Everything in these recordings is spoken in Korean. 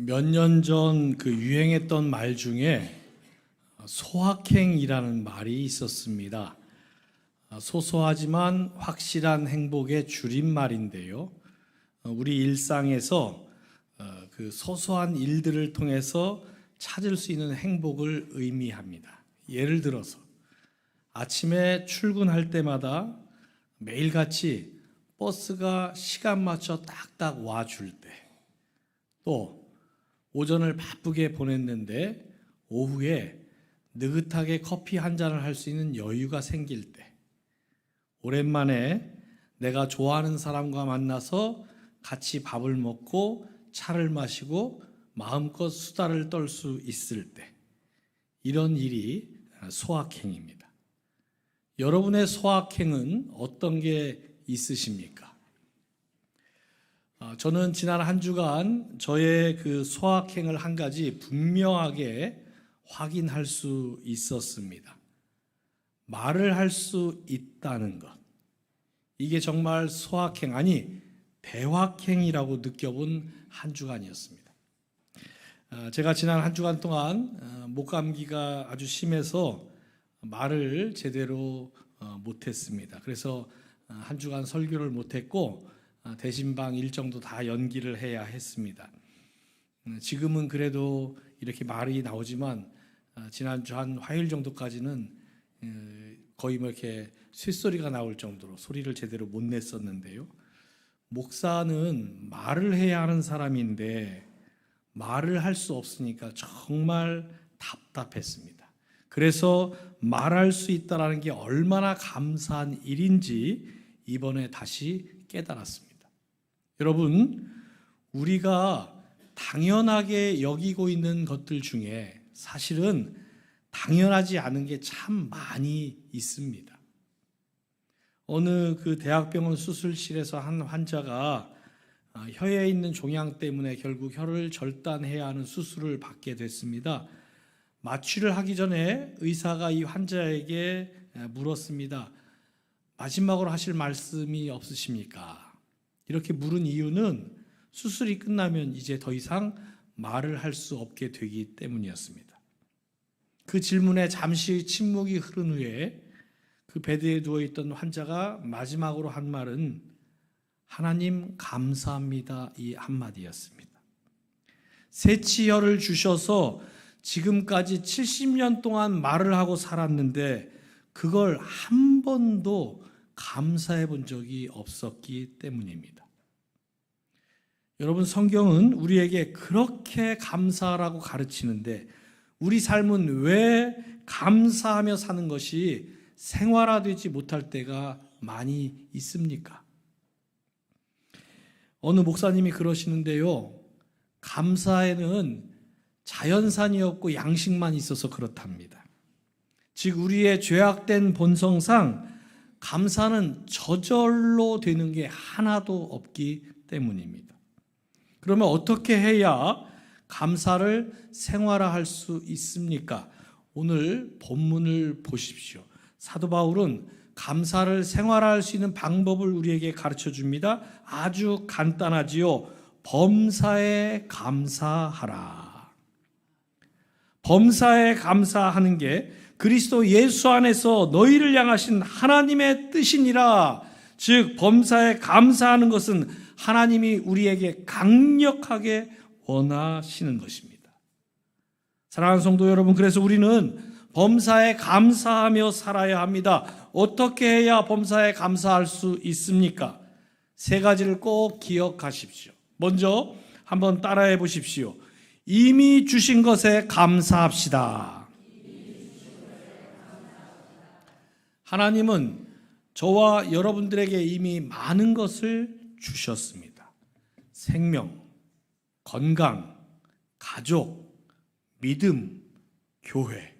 몇 년 전 그 유행했던 말 중에 소확행이라는 말이 있었습니다. 소소하지만 확실한 행복의 줄임말인데요. 우리 일상에서 그 소소한 일들을 통해서 찾을 수 있는 행복을 의미합니다. 예를 들어서 아침에 출근할 때마다 매일같이 버스가 시간 맞춰 딱딱 와줄 때, 또 오전을 바쁘게 보냈는데 오후에 느긋하게 커피 한 잔을 할 수 있는 여유가 생길 때, 오랜만에 내가 좋아하는 사람과 만나서 같이 밥을 먹고 차를 마시고 마음껏 수다를 떨 수 있을 때, 이런 일이 소확행입니다. 여러분의 소확행은 어떤 게 있으십니까? 저는 지난 한 주간 저의 그 소확행을 한 가지 분명하게 확인할 수 있었습니다. 말을 할 수 있다는 것. 이게 정말 소확행, 아니 대확행이라고 느껴본 한 주간이었습니다. 제가 지난 한 주간 동안 목감기가 아주 심해서 말을 제대로 못했습니다. 그래서 한 주간 설교를 못했고 대신방 일정도 다 연기를 해야 했습니다. 지금은 그래도 이렇게 말이 나오지만 지난주 한 화요일 정도까지는 거의 뭐 이렇게 쇳소리가 나올 정도로 소리를 제대로 못 냈었는데요. 목사는 말을 해야 하는 사람인데 말을 할 수 없으니까 정말 답답했습니다. 그래서 말할 수 있다는 게 얼마나 감사한 일인지 이번에 다시 깨달았습니다. 여러분, 우리가 당연하게 여기고 있는 것들 중에 사실은 당연하지 않은 게 참 많이 있습니다. 어느 그 대학병원 수술실에서 한 환자가 혀에 있는 종양 때문에 결국 혀를 절단해야 하는 수술을 받게 됐습니다. 마취를 하기 전에 의사가 이 환자에게 물었습니다. 마지막으로 하실 말씀이 없으십니까? 이렇게 물은 이유는 수술이 끝나면 이제 더 이상 말을 할 수 없게 되기 때문이었습니다. 그 질문에 잠시 침묵이 흐른 후에 그 베드에 누워있던 환자가 마지막으로 한 말은 하나님 감사합니다, 이 한마디였습니다. 새치혈을 주셔서 지금까지 70년 동안 말을 하고 살았는데 그걸 한 번도 감사해 본 적이 없었기 때문입니다. 여러분, 성경은 우리에게 그렇게 감사하라고 가르치는데 우리 삶은 왜 감사하며 사는 것이 생활화되지 못할 때가 많이 있습니까? 어느 목사님이 그러시는데요, 감사에는 자연산이 없고 양식만 있어서 그렇답니다. 즉 우리의 죄악된 본성상 감사는 저절로 되는 게 하나도 없기 때문입니다. 그러면 어떻게 해야 감사를 생활화할 수 있습니까? 오늘 본문을 보십시오. 사도 바울은 감사를 생활화할 수 있는 방법을 우리에게 가르쳐 줍니다. 아주 간단하지요. 범사에 감사하라. 범사에 감사하는 게 그리스도 예수 안에서 너희를 향하신 하나님의 뜻이니라. 즉 범사에 감사하는 것은 하나님이 우리에게 강력하게 원하시는 것입니다. 사랑하는 성도 여러분, 그래서 우리는 범사에 감사하며 살아야 합니다. 어떻게 해야 범사에 감사할 수 있습니까? 세 가지를 꼭 기억하십시오. 먼저 한번 따라해 보십시오. 이미 주신 것에 감사합시다. 하나님은 저와 여러분들에게 이미 많은 것을 주셨습니다. 생명, 건강, 가족, 믿음, 교회.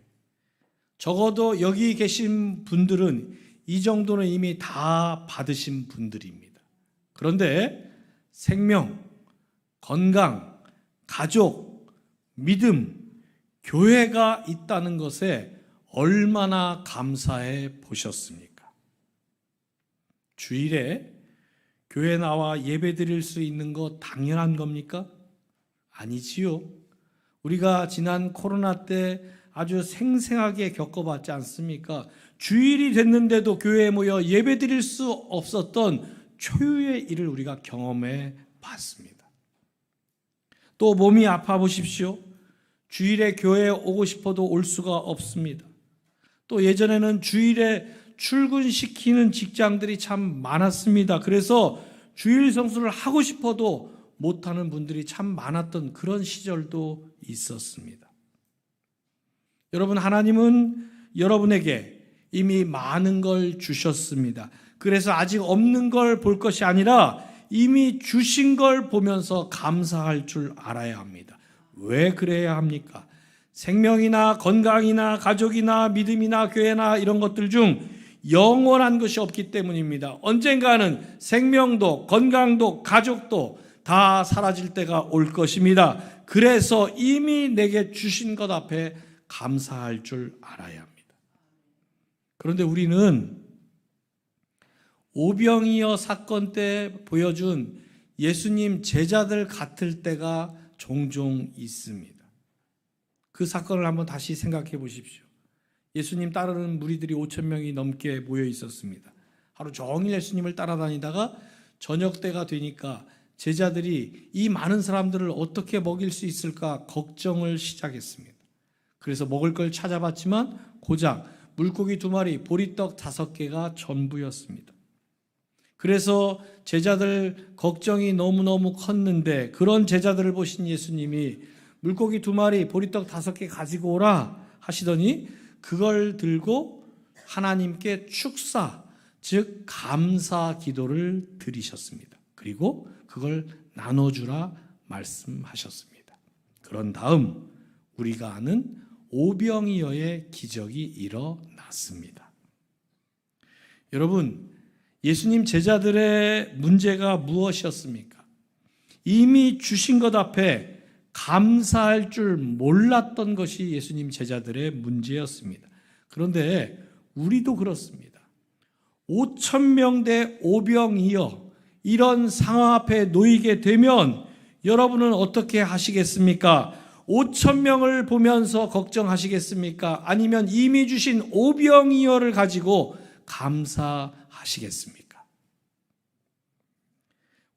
적어도 여기 계신 분들은 이 정도는 이미 다 받으신 분들입니다. 그런데 생명, 건강, 가족, 믿음, 교회가 있다는 것에 얼마나 감사해 보셨습니까? 주일에 교회 나와 예배 드릴 수 있는 거 당연한 겁니까? 아니지요. 우리가 지난 코로나 때 아주 생생하게 겪어봤지 않습니까? 주일이 됐는데도 교회에 모여 예배 드릴 수 없었던 초유의 일을 우리가 경험해 봤습니다. 또 몸이 아파 보십시오. 주일에 교회에 오고 싶어도 올 수가 없습니다. 또 예전에는 주일에 출근시키는 직장들이 참 많았습니다. 그래서 주일 성수를 하고 싶어도 못하는 분들이 참 많았던 그런 시절도 있었습니다. 여러분, 하나님은 여러분에게 이미 많은 걸 주셨습니다. 그래서 아직 없는 걸 볼 것이 아니라 이미 주신 걸 보면서 감사할 줄 알아야 합니다. 왜 그래야 합니까? 생명이나 건강이나 가족이나 믿음이나 교회나 이런 것들 중 영원한 것이 없기 때문입니다. 언젠가는 생명도 건강도 가족도 다 사라질 때가 올 것입니다. 그래서 이미 내게 주신 것 앞에 감사할 줄 알아야 합니다. 그런데 우리는 오병이어 사건 때 보여준 예수님 제자들 같을 때가 종종 있습니다. 그 사건을 한번 다시 생각해 보십시오. 예수님 따르는 무리들이 5천 명이 넘게 모여 있었습니다. 하루 종일 예수님을 따라다니다가 저녁 때가 되니까 제자들이 이 많은 사람들을 어떻게 먹일 수 있을까 걱정을 시작했습니다. 그래서 먹을 걸 찾아봤지만 고작 물고기 2마리, 보리떡 5개가 전부였습니다. 그래서 제자들 걱정이 너무너무 컸는데 그런 제자들을 보신 예수님이 물고기 2마리, 보리떡 5개 가지고 오라 하시더니 그걸 들고 하나님께 축사, 즉 감사 기도를 드리셨습니다. 그리고 그걸 나눠주라 말씀하셨습니다. 그런 다음 우리가 아는 오병이어의 기적이 일어났습니다. 여러분, 예수님 제자들의 문제가 무엇이었습니까? 이미 주신 것 앞에 감사할 줄 몰랐던 것이 예수님 제자들의 문제였습니다. 그런데 우리도 그렇습니다. 5천 명 대 오병이어 이런 상황 앞에 놓이게 되면 여러분은 어떻게 하시겠습니까? 5천 명을 보면서 걱정하시겠습니까? 아니면 이미 주신 오병이어를 가지고 감사하시겠습니까?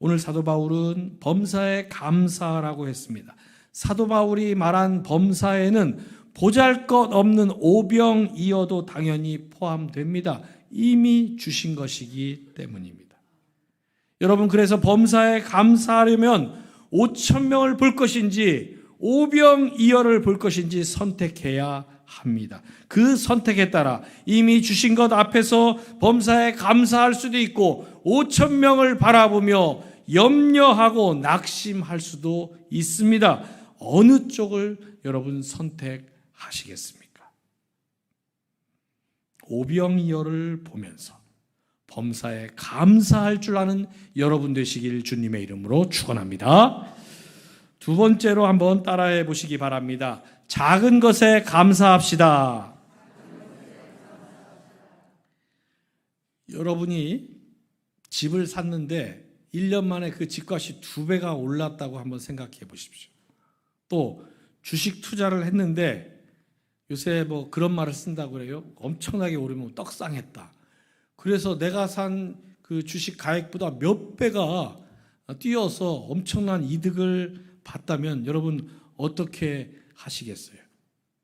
오늘 사도 바울은 범사에 감사라고 했습니다. 사도 바울이 말한 범사에는 보잘것없는 오병이어도 당연히 포함됩니다. 이미 주신 것이기 때문입니다. 여러분, 그래서 범사에 감사하려면 5천 명을 볼 것인지 오병이어를 볼 것인지 선택해야 합니다. 그 선택에 따라 이미 주신 것 앞에서 범사에 감사할 수도 있고 5천 명을 바라보며 염려하고 낙심할 수도 있습니다. 어느 쪽을 여러분 선택하시겠습니까? 오병이어를 보면서 범사에 감사할 줄 아는 여러분 되시길 주님의 이름으로 축원합니다. 두 번째로 한번 따라해 보시기 바랍니다. 작은 것에 감사합시다. 여러분이 집을 샀는데 1년 만에 그 집값이 2배가 올랐다고 한번 생각해 보십시오. 또 주식 투자를 했는데 요새 뭐 그런 말을 쓴다고 그래요. 엄청나게 오르면 떡상했다. 그래서 내가 산 그 주식 가액보다 몇 배가 뛰어서 엄청난 이득을 봤다면 여러분 어떻게 하시겠어요?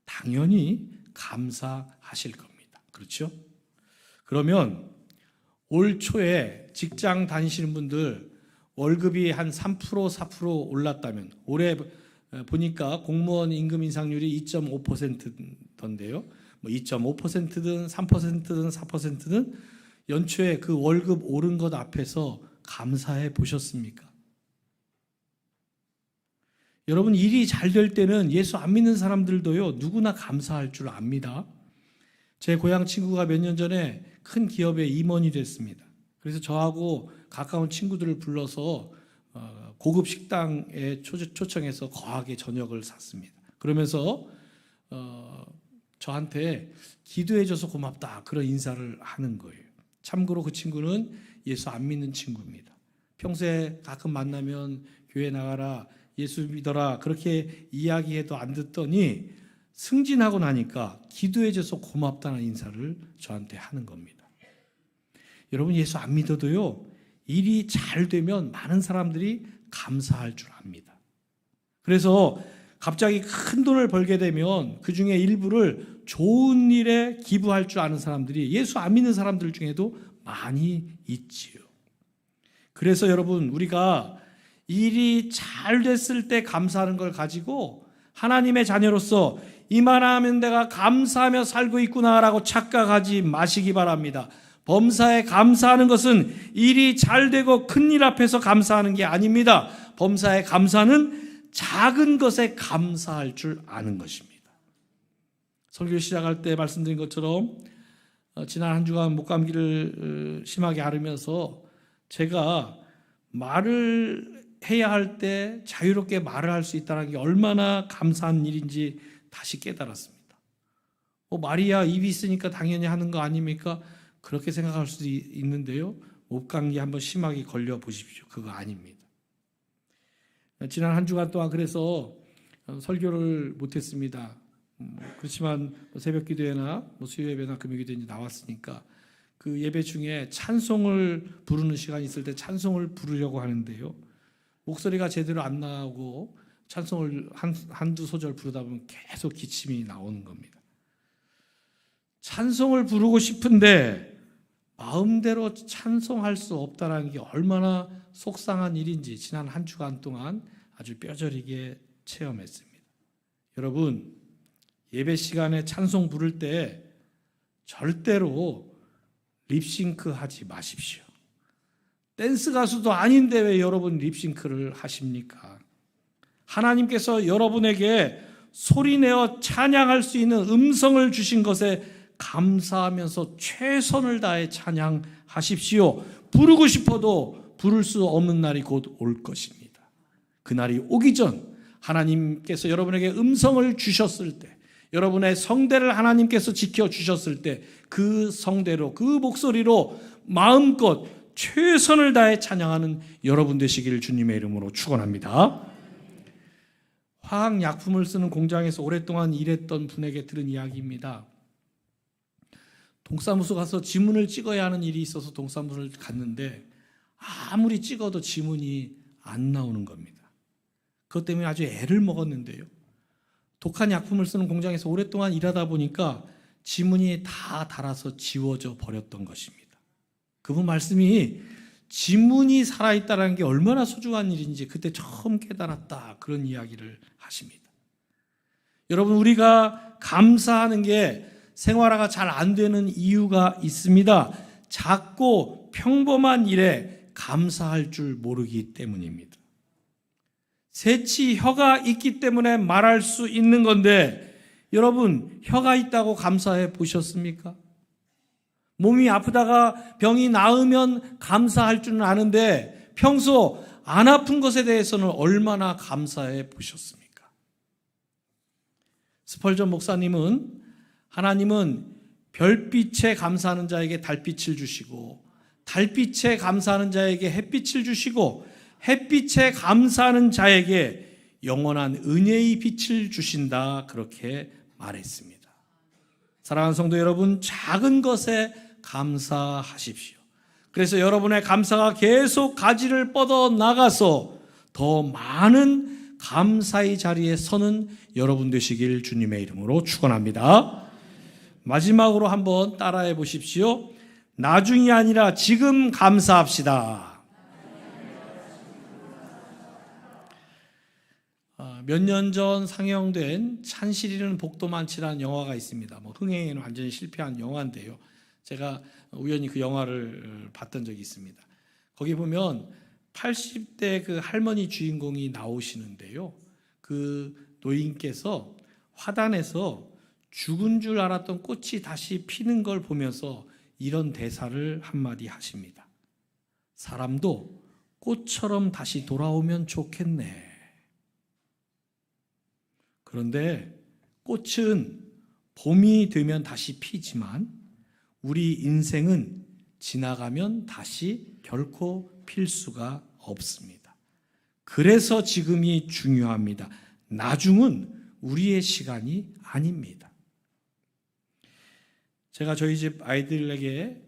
당연히 감사하실 겁니다. 그렇죠? 그러면 올 초에 직장 다니시는 분들 월급이 한 3%, 4% 올랐다면 올해 보니까 공무원 임금 인상률이 2.5%던데요. 뭐 2.5%든 3%든 4%든 연초에 그 월급 오른 것 앞에서 감사해 보셨습니까? 여러분, 일이 잘 될 때는 예수 안 믿는 사람들도요 누구나 감사할 줄 압니다. 제 고향 친구가 몇 년 전에 큰 기업의 임원이 됐습니다. 그래서 저하고 가까운 친구들을 불러서 고급 식당에 초청해서 거하게 저녁을 샀습니다. 그러면서 저한테 기도해줘서 고맙다 그런 인사를 하는 거예요. 참고로 그 친구는 예수 안 믿는 친구입니다. 평소에 가끔 만나면 교회 나가라, 예수 믿어라 그렇게 이야기해도 안 듣더니 승진하고 나니까 기도해줘서 고맙다는 인사를 저한테 하는 겁니다. 여러분, 예수 안 믿어도요, 일이 잘 되면 많은 사람들이 감사할 줄 압니다. 그래서 갑자기 큰 돈을 벌게 되면 그 중에 일부를 좋은 일에 기부할 줄 아는 사람들이 예수 안 믿는 사람들 중에도 많이 있지요. 그래서 여러분, 우리가 일이 잘 됐을 때 감사하는 걸 가지고 하나님의 자녀로서 이만하면 내가 감사하며 살고 있구나라고 착각하지 마시기 바랍니다. 범사에 감사하는 것은 일이 잘 되고 큰일 앞에서 감사하는 게 아닙니다. 범사에 감사는 작은 것에 감사할 줄 아는 것입니다. 설교 시작할 때 말씀드린 것처럼 지난 한 주간 목감기를 심하게 앓으면서 제가 말을 해야 할 때 자유롭게 말을 할 수 있다는 게 얼마나 감사한 일인지 다시 깨달았습니다. 말이야 입이 있으니까 당연히 하는 거 아닙니까? 그렇게 생각할 수도 있는데요, 목감기 한번 심하게 걸려 보십시오. 그거 아닙니다. 지난 한 주간 동안 그래서 설교를 못했습니다. 그렇지만 새벽 기도회나 수요 예배나 금요 기도회 나왔으니까 그 예배 중에 찬송을 부르는 시간이 있을 때 찬송을 부르려고 하는데요, 목소리가 제대로 안 나오고 찬송을 한두 소절 부르다 보면 계속 기침이 나오는 겁니다. 찬송을 부르고 싶은데 마음대로 찬송할 수 없다는 게 얼마나 속상한 일인지 지난 한 주간 동안 아주 뼈저리게 체험했습니다. 여러분, 예배 시간에 찬송 부를 때 절대로 립싱크 하지 마십시오. 댄스 가수도 아닌데 왜 여러분 립싱크를 하십니까? 하나님께서 여러분에게 소리내어 찬양할 수 있는 음성을 주신 것에 감사하면서 최선을 다해 찬양하십시오. 부르고 싶어도 부를 수 없는 날이 곧 올 것입니다. 그 날이 오기 전 하나님께서 여러분에게 음성을 주셨을 때, 여러분의 성대를 하나님께서 지켜주셨을 때 그 성대로, 그 목소리로 마음껏 최선을 다해 찬양하는 여러분 되시기를 주님의 이름으로 축원합니다. 화학약품을 쓰는 공장에서 오랫동안 일했던 분에게 들은 이야기입니다. 동사무소 가서 지문을 찍어야 하는 일이 있어서 동사무소를 갔는데 아무리 찍어도 지문이 안 나오는 겁니다. 그것 때문에 아주 애를 먹었는데요, 독한 약품을 쓰는 공장에서 오랫동안 일하다 보니까 지문이 다 닳아서 지워져 버렸던 것입니다. 그분 말씀이 지문이 살아있다는 게 얼마나 소중한 일인지 그때 처음 깨달았다, 그런 이야기를 하십니다. 여러분, 우리가 감사하는 게 생활화가 잘 안 되는 이유가 있습니다. 작고 평범한 일에 감사할 줄 모르기 때문입니다. 새치 혀가 있기 때문에 말할 수 있는 건데, 여러분, 혀가 있다고 감사해 보셨습니까? 몸이 아프다가 병이 나으면 감사할 줄은 아는데 평소 안 아픈 것에 대해서는 얼마나 감사해 보셨습니까? 스펄전 목사님은 하나님은 별빛에 감사하는 자에게 달빛을 주시고, 달빛에 감사하는 자에게 햇빛을 주시고, 햇빛에 감사하는 자에게 영원한 은혜의 빛을 주신다, 그렇게 말했습니다. 사랑하는 성도 여러분, 작은 것에 감사하십시오. 그래서 여러분의 감사가 계속 가지를 뻗어 나가서 더 많은 감사의 자리에 서는 여러분 되시길 주님의 이름으로 축원합니다. 마지막으로 한번 따라해 보십시오. 나중이 아니라 지금 감사합시다. 몇 년 전 상영된 찬실이는 복도 많지라는 영화가 있습니다. 흥행에는 완전히 실패한 영화인데요, 제가 우연히 그 영화를 봤던 적이 있습니다. 거기 보면 80대 그 할머니 주인공이 나오시는데요, 그 노인께서 화단에서 죽은 줄 알았던 꽃이 다시 피는 걸 보면서 이런 대사를 한마디 하십니다. 사람도 꽃처럼 다시 돌아오면 좋겠네. 그런데 꽃은 봄이 되면 다시 피지만 우리 인생은 지나가면 다시 결코 필 수가 없습니다. 그래서 지금이 중요합니다. 나중은 우리의 시간이 아닙니다. 제가 저희 집 아이들에게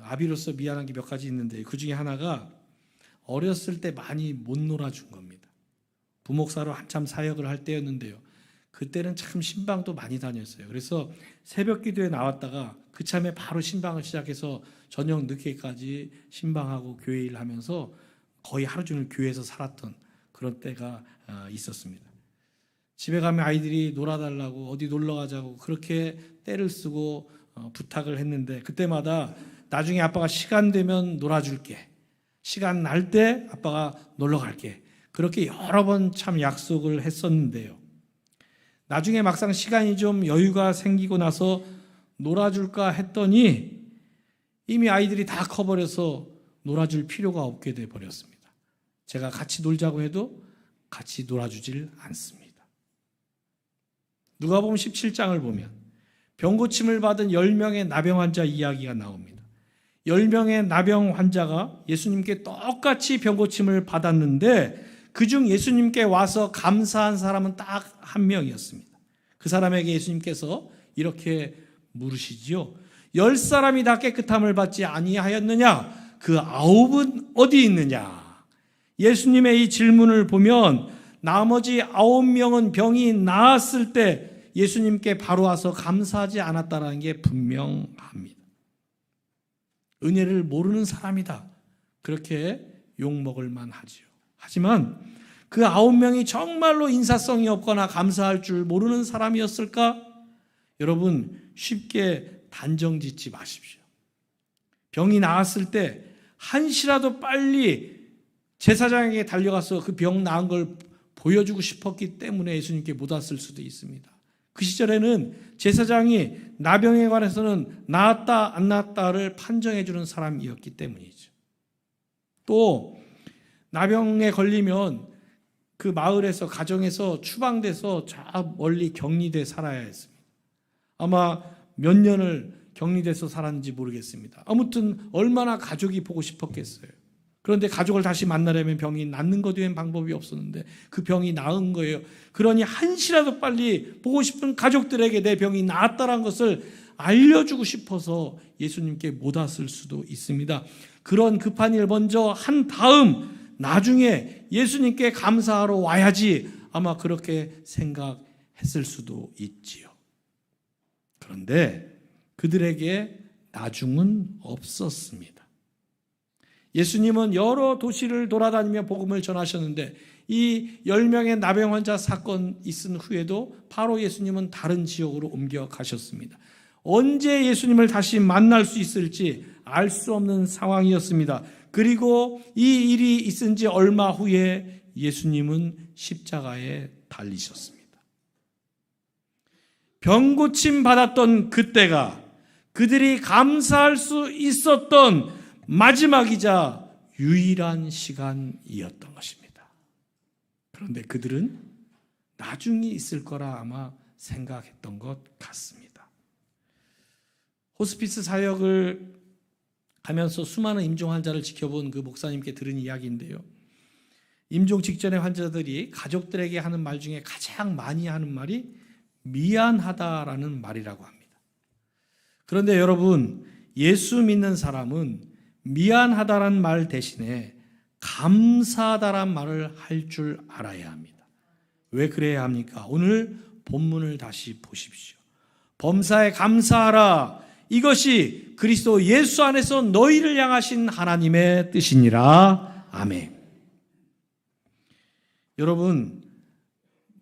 아비로서 미안한 게 몇 가지 있는데 그 중에 하나가 어렸을 때 많이 못 놀아준 겁니다. 부목사로 한참 사역을 할 때였는데요. 그때는 참 신방도 많이 다녔어요. 그래서 새벽 기도에 나왔다가 그참에 바로 신방을 시작해서 저녁 늦게까지 신방하고 교회 일 하면서 거의 하루 종일 교회에서 살았던 그런 때가 있었습니다. 집에 가면 아이들이 놀아달라고 어디 놀러 가자고 그렇게 때를 쓰고 부탁을 했는데 그때마다 나중에 아빠가 시간 되면 놀아줄게. 시간 날 때 아빠가 놀러 갈게. 그렇게 여러 번 참 약속을 했었는데요. 나중에 막상 시간이 좀 여유가 생기고 나서 놀아줄까 했더니 이미 아이들이 다 커버려서 놀아줄 필요가 없게 돼버렸습니다. 제가 같이 놀자고 해도 같이 놀아주질 않습니다. 누가복음 17장을 보면 병고침을 받은 10명의 나병 환자 이야기가 나옵니다. 10명의 나병 환자가 예수님께 똑같이 병고침을 받았는데 그중 예수님께 와서 감사한 사람은 딱 한 명이었습니다. 그 사람에게 예수님께서 이렇게 물으시지요. 10사람이 다 깨끗함을 받지 아니하였느냐? 그 9은 어디 있느냐? 예수님의 이 질문을 보면 나머지 9명은 병이 나았을 때 예수님께 바로 와서 감사하지 않았다는 게 분명합니다. 은혜를 모르는 사람이다. 그렇게 욕먹을 만하지요. 하지만 그 9명이 정말로 인사성이 없거나 감사할 줄 모르는 사람이었을까? 여러분 쉽게 단정짓지 마십시오. 병이 나았을 때 한시라도 빨리 제사장에게 달려가서 그 병 나은 걸 보여주고 싶었기 때문에 예수님께 못 왔을 수도 있습니다. 그 시절에는 제사장이 나병에 관해서는 나았다 안 나았다를 판정해 주는 사람이었기 때문이죠. 또 나병에 걸리면 그 마을에서 가정에서 추방돼서 저 멀리 격리돼 살아야 했습니다. 아마 몇 년을 격리돼서 살았는지 모르겠습니다. 아무튼 얼마나 가족이 보고 싶었겠어요. 그런데 가족을 다시 만나려면 병이 낫는 것 외엔 방법이 없었는데 그 병이 나은 거예요. 그러니 한시라도 빨리 보고 싶은 가족들에게 내 병이 나았다는 것을 알려주고 싶어서 예수님께 못 왔을 수도 있습니다. 그런 급한 일 먼저 한 다음 나중에 예수님께 감사하러 와야지 아마 그렇게 생각했을 수도 있지요. 그런데 그들에게 나중은 없었습니다. 예수님은 여러 도시를 돌아다니며 복음을 전하셨는데 이 10명의 나병 환자 사건 있은 후에도 바로 예수님은 다른 지역으로 옮겨가셨습니다. 언제 예수님을 다시 만날 수 있을지 알 수 없는 상황이었습니다. 그리고 이 일이 있은 지 얼마 후에 예수님은 십자가에 달리셨습니다. 병고침 받았던 그때가 그들이 감사할 수 있었던 마지막이자 유일한 시간이었던 것입니다. 그런데 그들은 나중이 있을 거라 아마 생각했던 것 같습니다. 호스피스 사역을 하면서 수많은 임종 환자를 지켜본 그 목사님께 들은 이야기인데요. 임종 직전의 환자들이 가족들에게 하는 말 중에 가장 많이 하는 말이 미안하다라는 말이라고 합니다. 그런데 여러분, 예수 믿는 사람은 미안하다라는 말 대신에 감사하다라는 말을 할 줄 알아야 합니다. 왜 그래야 합니까? 오늘 본문을 다시 보십시오. 범사에 감사하라. 이것이 그리스도 예수 안에서 너희를 향하신 하나님의 뜻이니라. 아멘. 여러분,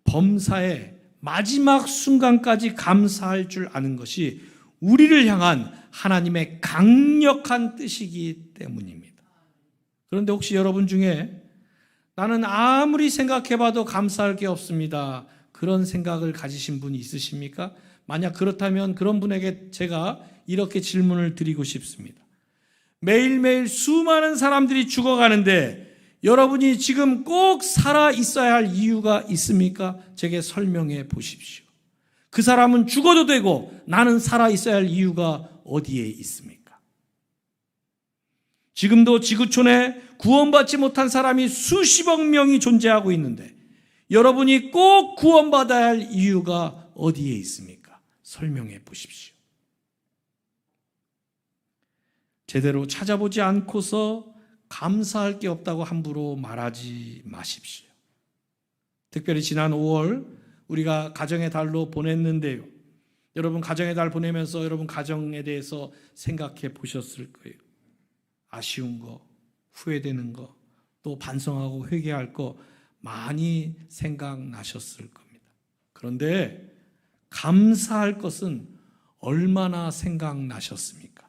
범사의 마지막 순간까지 감사할 줄 아는 것이 우리를 향한 하나님의 강력한 뜻이기 때문입니다. 그런데 혹시 여러분 중에 나는 아무리 생각해봐도 감사할 게 없습니다. 그런 생각을 가지신 분이 있으십니까? 만약 그렇다면 그런 분에게 제가 이렇게 질문을 드리고 싶습니다. 매일매일 수많은 사람들이 죽어가는데 여러분이 지금 꼭 살아 있어야 할 이유가 있습니까? 제게 설명해 보십시오. 그 사람은 죽어도 되고 나는 살아 있어야 할 이유가 어디에 있습니까? 지금도 지구촌에 구원받지 못한 사람이 수십억 명이 존재하고 있는데 여러분이 꼭 구원받아야 할 이유가 어디에 있습니까? 설명해 보십시오. 제대로 찾아보지 않고서 감사할 게 없다고 함부로 말하지 마십시오. 특별히 지난 5월 우리가 가정의 달로 보냈는데요. 여러분 가정의 달 보내면서 여러분 가정에 대해서 생각해 보셨을 거예요. 아쉬운 거, 후회되는 거, 또 반성하고 회개할 거 많이 생각나셨을 겁니다. 그런데 감사할 것은 얼마나 생각나셨습니까?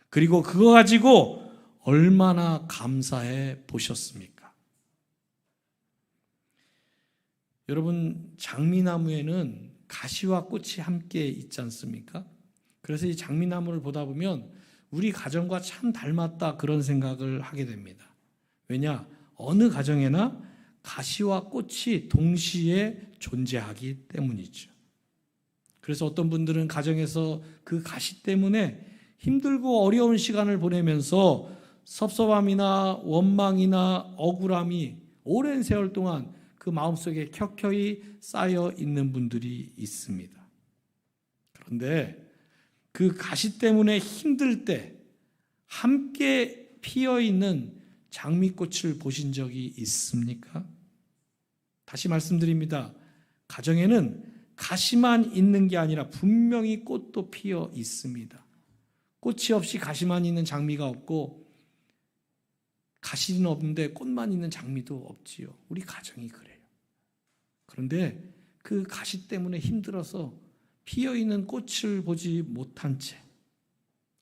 그리고 그거 가지고 얼마나 감사해 보셨습니까? 여러분 장미나무에는 가시와 꽃이 함께 있지 않습니까? 그래서 이 장미나무를 보다 보면 우리 가정과 참 닮았다 그런 생각을 하게 됩니다. 왜냐? 어느 가정에나 가시와 꽃이 동시에 존재하기 때문이죠. 그래서 어떤 분들은 가정에서 그 가시 때문에 힘들고 어려운 시간을 보내면서 섭섭함이나 원망이나 억울함이 오랜 세월 동안 그 마음속에 켜켜이 쌓여 있는 분들이 있습니다. 그런데 그 가시 때문에 힘들 때 함께 피어 있는 장미꽃을 보신 적이 있습니까? 다시 말씀드립니다. 가정에는 가시만 있는 게 아니라 분명히 꽃도 피어 있습니다. 꽃이 없이 가시만 있는 장미가 없고 가시는 없는데 꽃만 있는 장미도 없지요. 우리 가정이 그래요. 그런데 그 가시 때문에 힘들어서 피어있는 꽃을 보지 못한 채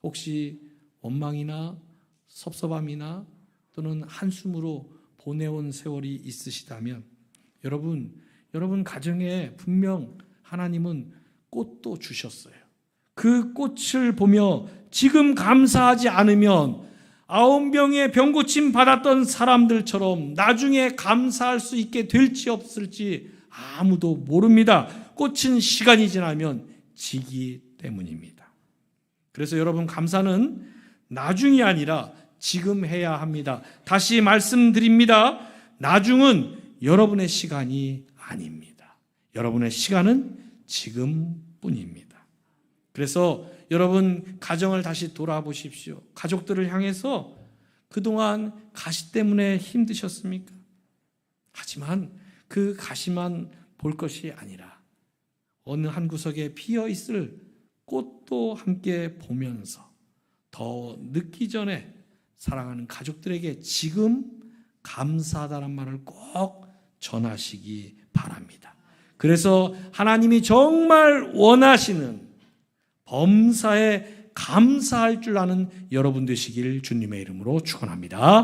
혹시 원망이나 섭섭함이나 또는 한숨으로 보내온 세월이 있으시다면 여러분 가정에 분명 하나님은 꽃도 주셨어요. 그 꽃을 보며 지금 감사하지 않으면 9명의 병고침 받았던 사람들처럼 나중에 감사할 수 있게 될지 없을지 아무도 모릅니다. 꽃은 시간이 지나면 지기 때문입니다. 그래서 여러분 감사는 나중이 아니라 지금 해야 합니다. 다시 말씀드립니다. 나중은 여러분의 시간이 아닙니다. 여러분의 시간은 지금뿐입니다. 그래서 여러분 가정을 다시 돌아보십시오. 가족들을 향해서 그동안 가시 때문에 힘드셨습니까? 하지만 그 가시만 볼 것이 아니라 어느 한 구석에 피어 있을 꽃도 함께 보면서 더 늦기 전에 사랑하는 가족들에게 지금 감사하다는 말을 꼭 전하시기 바랍니다. 그래서 하나님이 정말 원하시는 범사에 감사할 줄 아는 여러분 되시길 주님의 이름으로 축원합니다.